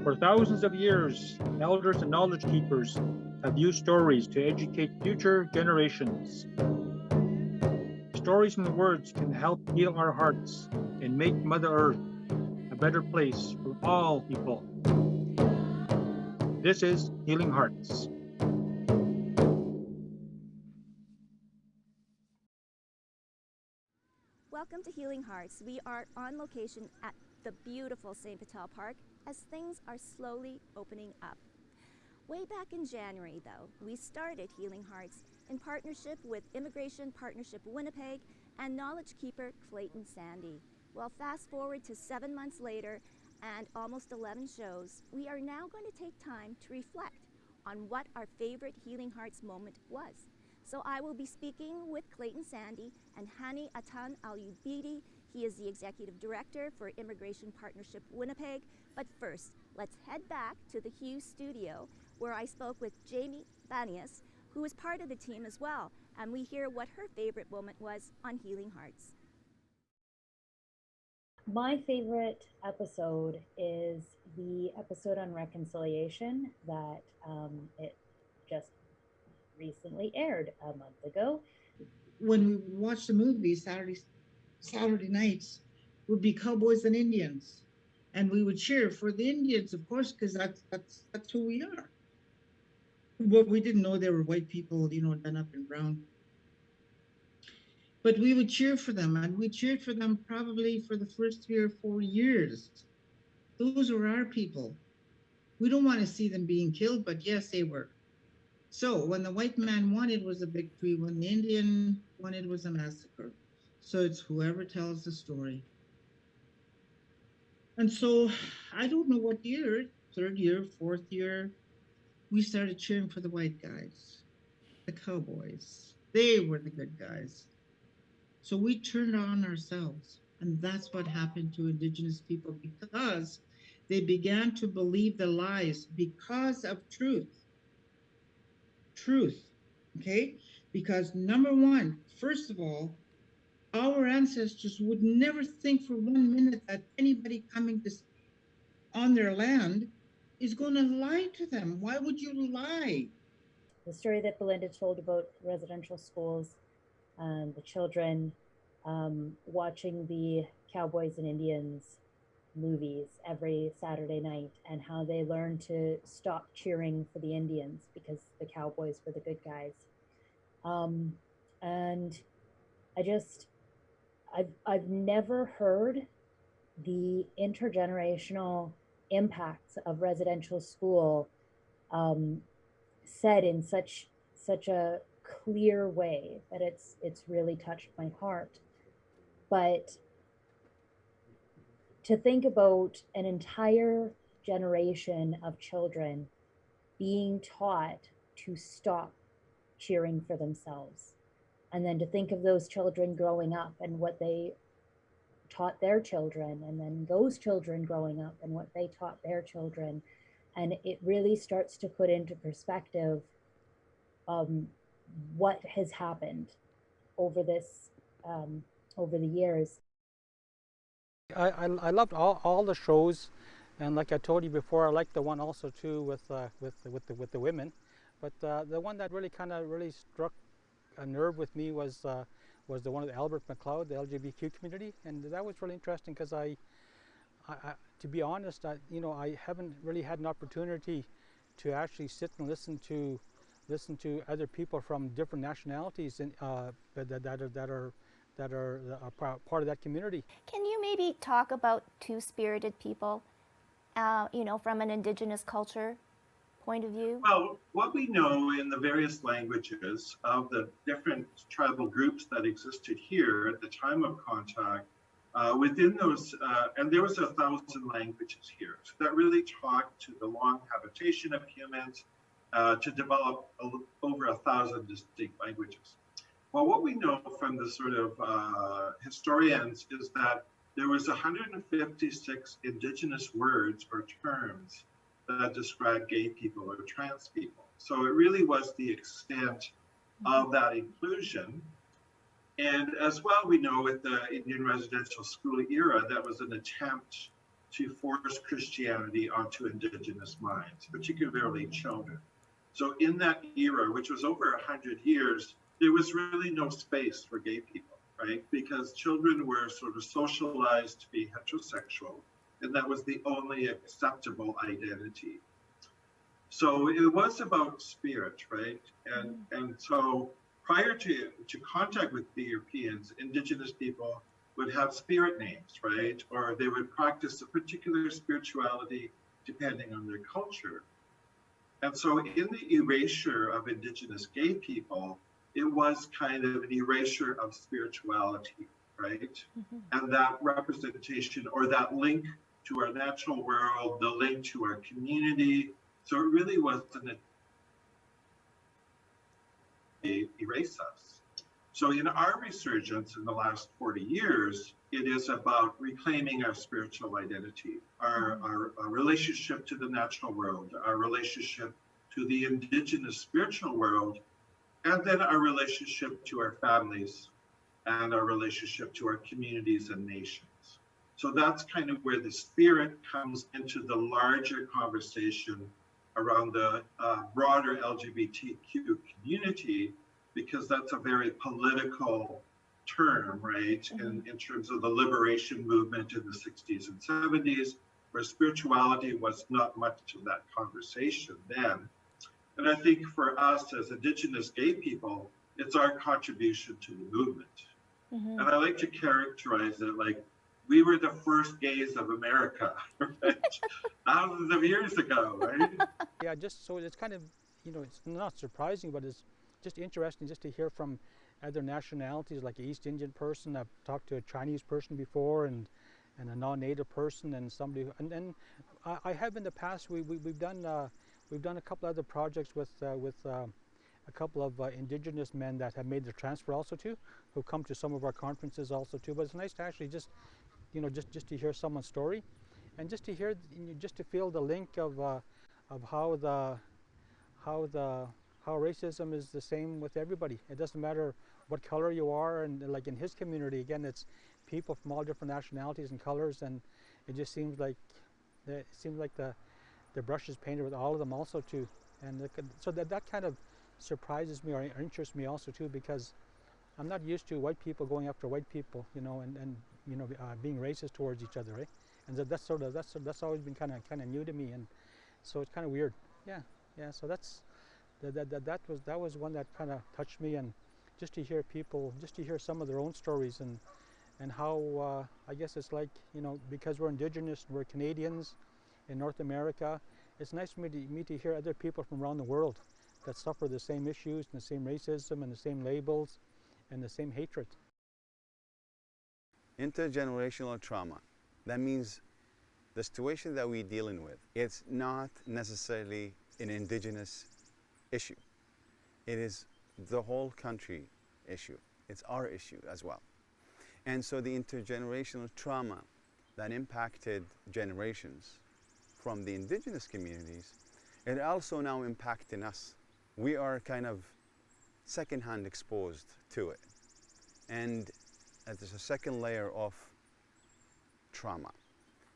For thousands of years, elders and knowledge keepers have used stories to educate future generations. Stories and words can help heal our hearts and make Mother Earth a better place for all people. This is Healing Hearts. Welcome to Healing Hearts. We are on location at the beautiful St. Patel Park as things are slowly opening up. Way back in January, though, we started Healing Hearts in partnership with Immigration Partnership Winnipeg and Knowledge Keeper Clayton Sandy. Well, fast forward to 7 months later and almost 11 shows, we are now going to take time to reflect on what our favorite Healing Hearts moment was. So I will be speaking with Clayton Sandy and Hani Ataan Ubeady. He is the Executive Director for Immigration Partnership Winnipeg. But first, let's head back to the Hughes studio where I spoke with Jamie Banias, who is part of the team as well, and we hear what her favorite moment was on Healing Hearts. My favorite episode is the episode on reconciliation that it just recently aired a month ago. When we watched the movie Saturday nights would be cowboys and Indians, and we would cheer for the Indians, of course, because that's who we are. But we didn't know they were white people, done up in brown. But we would cheer for them, and we cheered for them probably for the first 3 or 4 years. Those were our people. We don't want to see them being killed, but yes, they were. So when the white man won, it was a victory. When the Indian won, it was a massacre. So it's whoever tells the story. And so I don't know what year, 3rd year, 4th year, we started cheering for the white guys, the cowboys. They were the good guys. So we turned on ourselves. And that's what happened to Indigenous people because they began to believe the lies because of truth. Truth, okay? Because number one, first of all, our ancestors would never think for 1 minute that anybody coming to on their land is going to lie to them. Why would you lie? The story that Belinda told about residential schools, the children watching the Cowboys and Indians movies every Saturday night and how they learned to stop cheering for the Indians because the Cowboys were the good guys. And I've never heard the intergenerational impacts of residential school said in such a clear way that it's really touched my heart. But to think about an entire generation of children being taught to stop cheering for themselves, and then to think of those children growing up and what they taught their children, and then those children growing up and what they taught their children, and it really starts to put into perspective what has happened over this over the years. I loved all the shows, and like I told you before, I liked the one also too with the women, but the one that really struck a nerve with me was the one with Albert McLeod, the LGBTQ community, and that was really interesting because I to be honest, I haven't really had an opportunity to actually sit and listen to other people from different nationalities that are part of that community. Can you maybe talk about two-spirited people, from an Indigenous culture point of view? Well, what we know in the various languages of the different tribal groups that existed here at the time of contact, within those, and there was 1,000 languages here, so that really talked to the long habitation of humans to develop over 1,000 distinct languages. Well, what we know from the sort of historians is that there was 156 Indigenous words or terms that describe gay people or trans people. So it really was the extent of that inclusion. And as well, we know with the Indian residential school era, that was an attempt to force Christianity onto Indigenous minds, particularly children. So in that era, which was over 100 years, there was really no space for gay people, right? Because children were sort of socialized to be heterosexual, and that was the only acceptable identity. So it was about spirit, right? And so prior to contact with the Europeans, Indigenous people would have spirit names, right? Or they would practice a particular spirituality depending on their culture. And so in the erasure of Indigenous gay people, it was kind of an erasure of spirituality, right? And that representation or that link to our natural world, the link to our community. So it really wasn't erase us. So in our resurgence in the last 40 years, it is about reclaiming our spiritual identity, our relationship to the natural world, our relationship to the Indigenous spiritual world, and then our relationship to our families and our relationship to our communities and nations. So that's kind of where the spirit comes into the larger conversation around the broader LGBTQ community, because that's a very political term, right? In terms of the liberation movement in the 60s and 70s, where spirituality was not much of that conversation then. And I think for us as Indigenous gay people, it's our contribution to the movement. And I like to characterize it like we were the first gays of America, right? Thousands of years ago, right? Yeah, just so it's kind of, you know, it's not surprising, but it's just interesting just to hear from other nationalities, like an East Indian person. I've talked to a Chinese person before, and a non-native person, and somebody. And I have in the past. We've done a couple other projects with a couple of Indigenous men that have made the transfer also too, who come to some of our conferences also too. But it's nice to actually just, you know, just to hear someone's story, and just to hear, just to feel the link of how racism is the same with everybody. It doesn't matter what color you are, and like in his community, again, it's people from all different nationalities and colors, and it just seems like the brush is painted with all of them also too. And so that kind of surprises me or interests me also too, because I'm not used to white people going after white people, you know, and you know, being racist towards each other, right? And that's always been kind of new to me, and so it's kind of weird. Yeah. So that was one that kind of touched me, and just to hear people, just to hear some of their own stories, and how I guess it's like, you know, because we're Indigenous and we're Canadians in North America, it's nice for me to hear other people from around the world that suffer the same issues and the same racism and the same labels and the same hatred. Intergenerational trauma, that means the situation that we're dealing with, it's not necessarily an Indigenous issue. It is the whole country issue. It's our issue as well. And so the intergenerational trauma that impacted generations from the Indigenous communities, it also now impacting us. We are kind of secondhand exposed to it. And there's a second layer of trauma.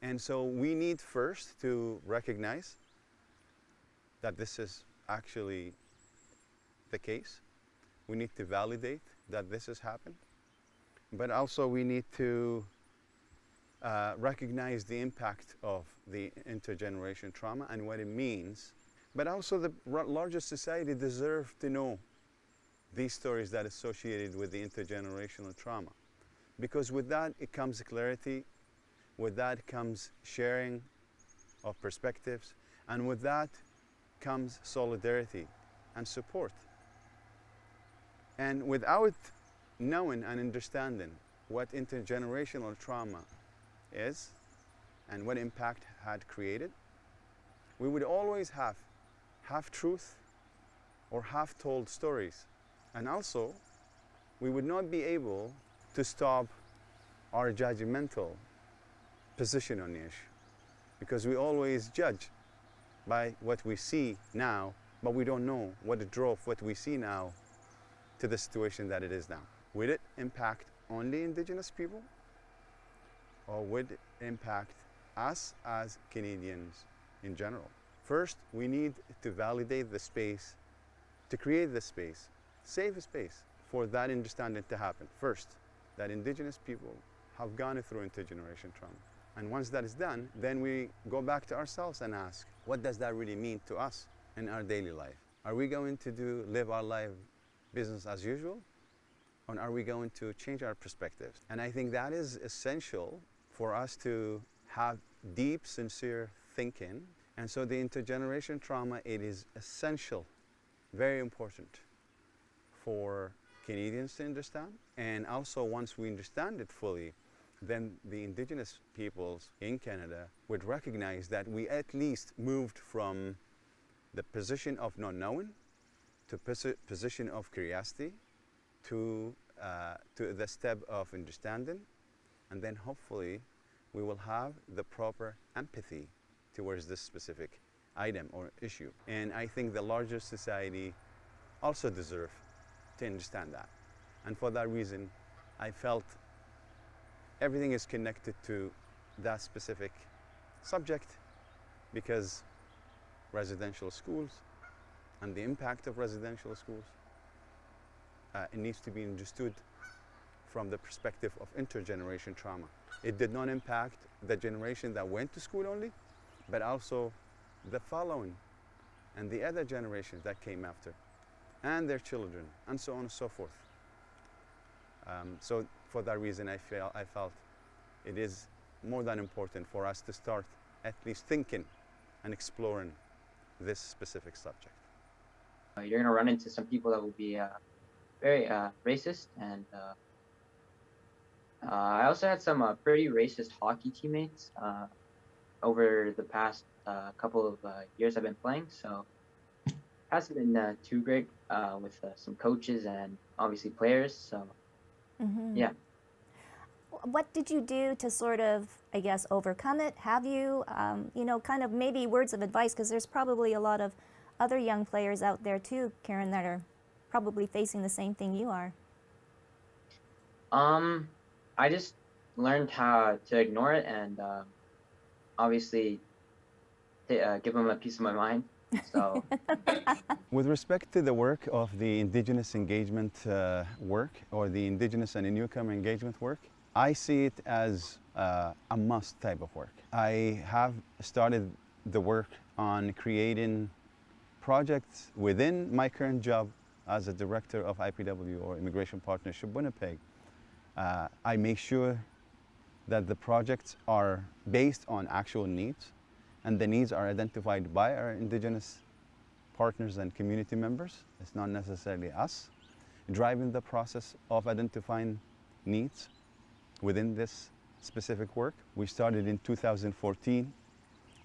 And so we need first to recognize that this is actually the case. We need to validate that this has happened. But also we need to recognize the impact of the intergenerational trauma and what it means. But also the larger society deserves to know these stories that are associated with the intergenerational trauma. Because with that, it comes clarity, with that comes sharing of perspectives, and with that comes solidarity and support. And without knowing and understanding what intergenerational trauma is and what impact had created, we would always have half-truth or half-told stories. And also, we would not be able to stop our judgmental position on the issue, because we always judge by what we see now, but we don't know what drove what we see now to the situation that it is now. Would it impact only Indigenous people, or would it impact us as Canadians in general. First, we need to validate the space, to create the space, safe space for that understanding to happen. First, that Indigenous people have gone through intergeneration trauma. And once that is done, then we go back to ourselves and ask, what does that really mean to us in our daily life? Are we going to live our life business as usual? Or are we going to change our perspectives? And I think that is essential for us to have deep, sincere thinking. And so the intergeneration trauma, it is essential, very important for Canadians to understand. And also once we understand it fully, then the Indigenous peoples in Canada would recognize that we at least moved from the position of not knowing to position of curiosity to the step of understanding, and then hopefully we will have the proper empathy towards this specific item or issue. And I think the larger society also deserve to understand that. And for that reason, I felt everything is connected to that specific subject, because residential schools and the impact of residential schools, it needs to be understood from the perspective of intergeneration trauma. It did not impact the generation that went to school only, but also the following and the other generations that came after, and their children, and so on and so forth. So for that reason, I felt it is more than important for us to start at least thinking and exploring this specific subject. You're going to run into some people that will be very racist, and I also had some pretty racist hockey teammates over the past couple of years I've been playing, so it hasn't been too great with some coaches and obviously players, so yeah. What did you do to sort of, I guess, overcome it? Have you, you know, kind of maybe words of advice, because there's probably a lot of other young players out there too, Karen, that are probably facing the same thing you are. I just learned how to ignore it and obviously give them a piece of my mind. So, with respect to the work of the Indigenous engagement work, or the Indigenous and newcomer engagement work, I see it as a must type of work. I have started the work on creating projects within my current job as a director of IPW, or Immigration Partnership Winnipeg. I make sure that the projects are based on actual needs, and the needs are identified by our Indigenous partners and community members. It's not necessarily us driving the process of identifying needs within this specific work. We started in 2014.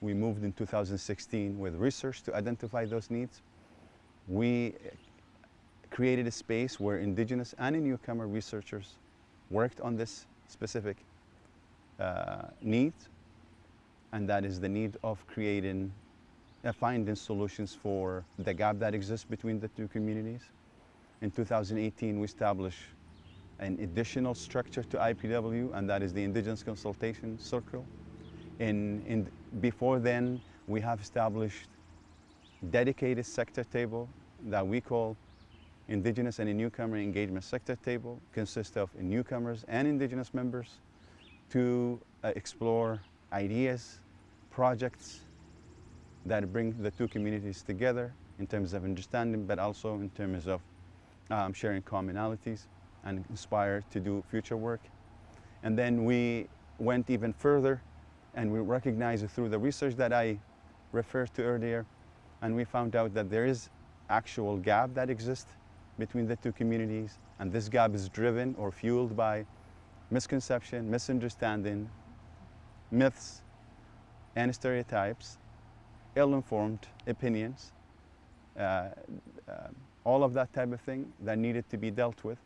We moved in 2016 with research to identify those needs. We created a space where Indigenous and newcomer researchers worked on this specific need, and that is the need of creating, finding solutions for the gap that exists between the two communities. In 2018, we established an additional structure to IPW, and that is the Indigenous Consultation Circle. Before then, we have established dedicated sector table that we call Indigenous and Newcomer Engagement Sector Table, consists of newcomers and Indigenous members to explore ideas, projects that bring the two communities together in terms of understanding, but also in terms of sharing commonalities and inspire to do future work. And then we went even further, and we recognized through the research that I referred to earlier, and we found out that there is actual gap that exists between the two communities, and this gap is driven or fueled by misconception, misunderstanding, myths, and stereotypes, ill-informed opinions, all of that type of thing that needed to be dealt with.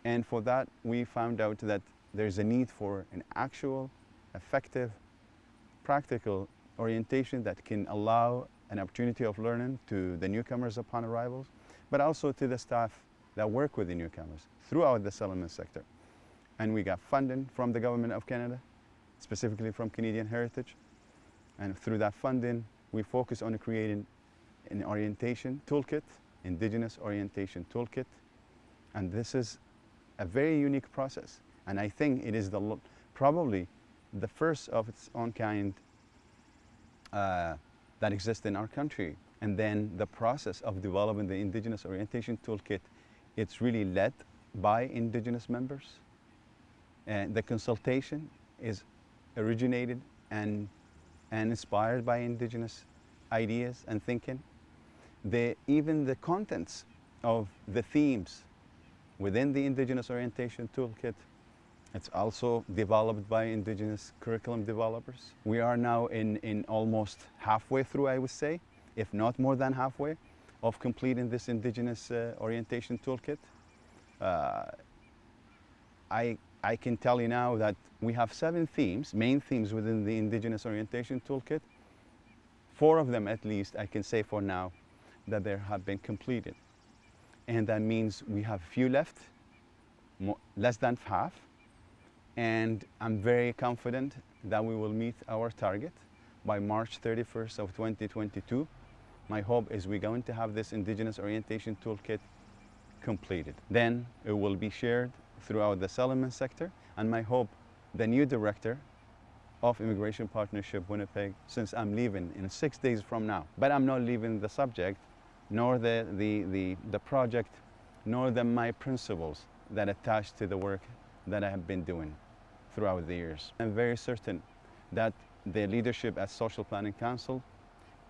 And for that, we found out that there's a need for an actual, effective, practical orientation that can allow an opportunity of learning to the newcomers upon arrivals, but also to the staff that work with the newcomers throughout the settlement sector. And we got funding from the Government of Canada specifically from Canadian Heritage. And through that funding, we focus on creating an orientation toolkit, Indigenous orientation toolkit. And this is a very unique process. And I think it is probably the first of its own kind that exists in our country. And then the process of developing the Indigenous orientation toolkit, it's really led by Indigenous members. And the consultation is originated and inspired by Indigenous ideas and thinking. Even the contents of the themes within the Indigenous orientation toolkit, it's also developed by Indigenous curriculum developers. We are now in almost halfway through, I would say, if not more than halfway, of completing this Indigenous orientation toolkit. I can tell you now that we have 7 themes, main themes within the Indigenous orientation toolkit. 4 of them, at least, I can say for now, that they have been completed. And that means we have a few left, less than half. And I'm very confident that we will meet our target by March 31st of 2022. My hope is we're going to have this Indigenous orientation toolkit completed. Then it will be shared throughout the settlement sector. And my hope, the new director of Immigration Partnership Winnipeg, since I'm leaving in 6 days from now, but I'm not leaving the subject, nor the project, nor my principles that attach to the work that I have been doing throughout the years. I'm very certain that the leadership at Social Planning Council,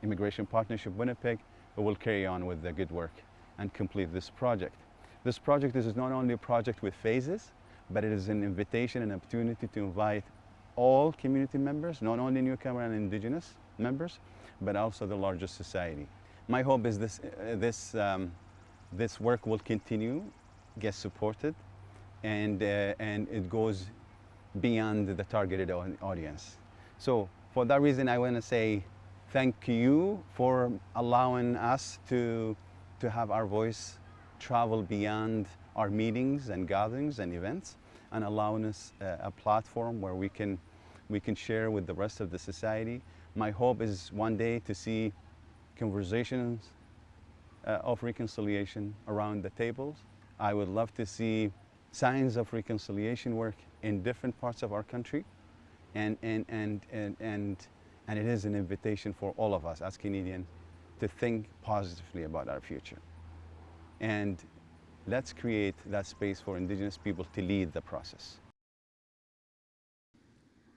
Immigration Partnership Winnipeg, will carry on with the good work and complete this project. This project is not only a project with phases, but it is an invitation and opportunity to invite all community members, not only newcomer and Indigenous members, but also the larger society. My hope is this work will continue, get supported, and it goes beyond the targeted audience. So for that reason, I want to say thank you for allowing us to have our voice travel beyond our meetings and gatherings and events, and allowing us a platform where we can share with the rest of the society. My hope is one day to see conversations of reconciliation around the tables. I would love to see signs of reconciliation work in different parts of our country, and it is an invitation for all of us as Canadians to think positively about our future. And let's create that space for Indigenous people to lead the process.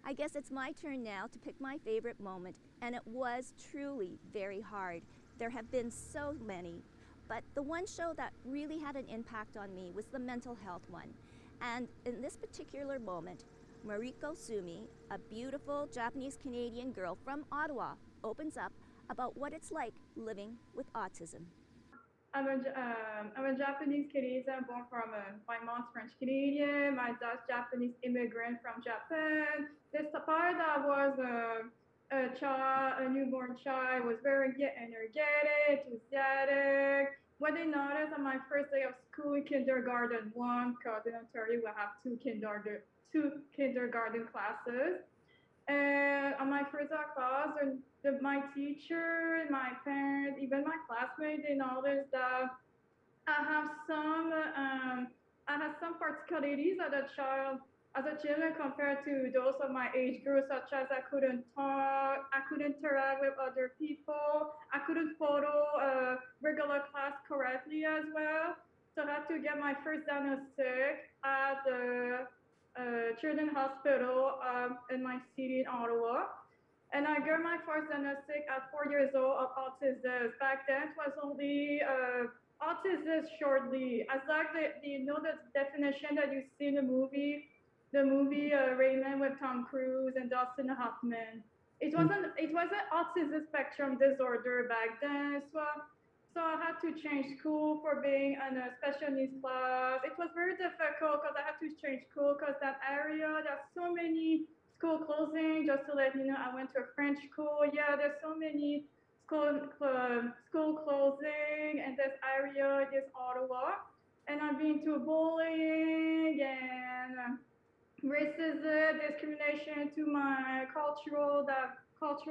I guess it's my turn now to pick my favorite moment, and it was truly very hard. There have been so many, but the one show that really had an impact on me was the mental health one. And in this particular moment, Mariko Sumi, a beautiful Japanese-Canadian girl from Ottawa, opens up about what it's like living with autism. I'm a Japanese Canadian born from my mom's French Canadian, my dad's Japanese immigrant from Japan. This father was a newborn child, was very energetic, enthusiastic. What they noticed on my first day of school in kindergarten 1, because in Ontario we have two kindergarten classes. And on my first class, my teacher, my parents, even my classmates, they noticed that I have some particularities as a child, compared to those of my age group, such as I couldn't talk, I couldn't interact with other people, I couldn't follow a regular class correctly as well. So I had to get my first diagnostic at the Children's Hospital in my city in Ottawa. And I got my first diagnostic at 4 years old of autism. Back then, it was only autism shortly. As like the definition that you see in the movie Raymond with Tom Cruise and Dustin Hoffman. It was an autism spectrum disorder back then. So I had to change school for being in a special needs class. It was very difficult because I had to change school because that area, there's so many school closing. Just to let you know, I went to a French school. Yeah, there's so many school closing in this area, this Ottawa. And I've been to bullying and racism, discrimination to my cultural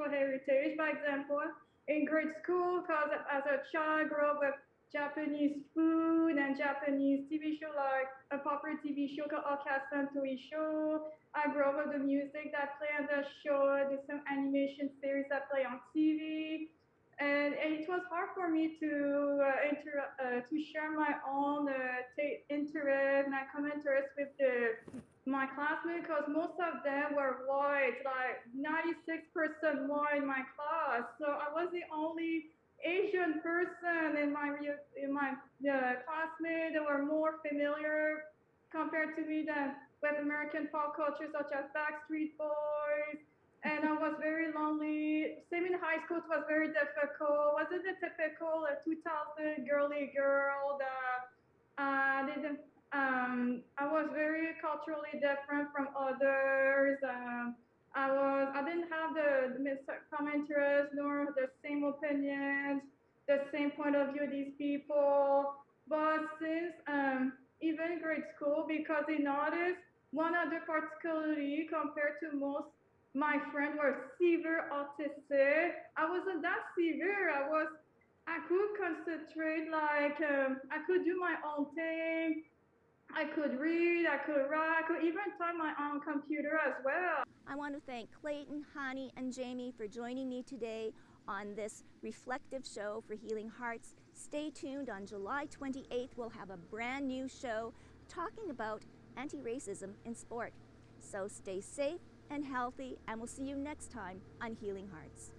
heritage. For example, in grade school, because as a child, I grew up with Japanese food and Japanese TV show like a popular TV show called Okasan Show. I grew up with the music that play on the show, there's some animation series that play on TV. And it was hard for me to share my own interest, my common interest with my classmates because most of them were white, like 96% white in my class. So I was the only Asian person in my classmates that were more familiar compared to me than with American pop culture such as Backstreet Boys. And I was very lonely. Same in high school, it was very difficult. Wasn't the typical 2000 girly girl that didn't I was very culturally different from others. I didn't have the common interests nor the same opinions, the same point of view of these people. But since even grade school, because I noticed one other particularity compared to most my friends were severe autistic. I wasn't that severe. I could concentrate, like I could do my own thing. I could read, I could write, I could even type my own computer as well. I want to thank Clayton, Hani, and Jamie for joining me today on this reflective show for Healing Hearts. Stay tuned. On July 28th, we'll have a brand new show talking about anti-racism in sport. So stay safe and healthy, and we'll see you next time on Healing Hearts.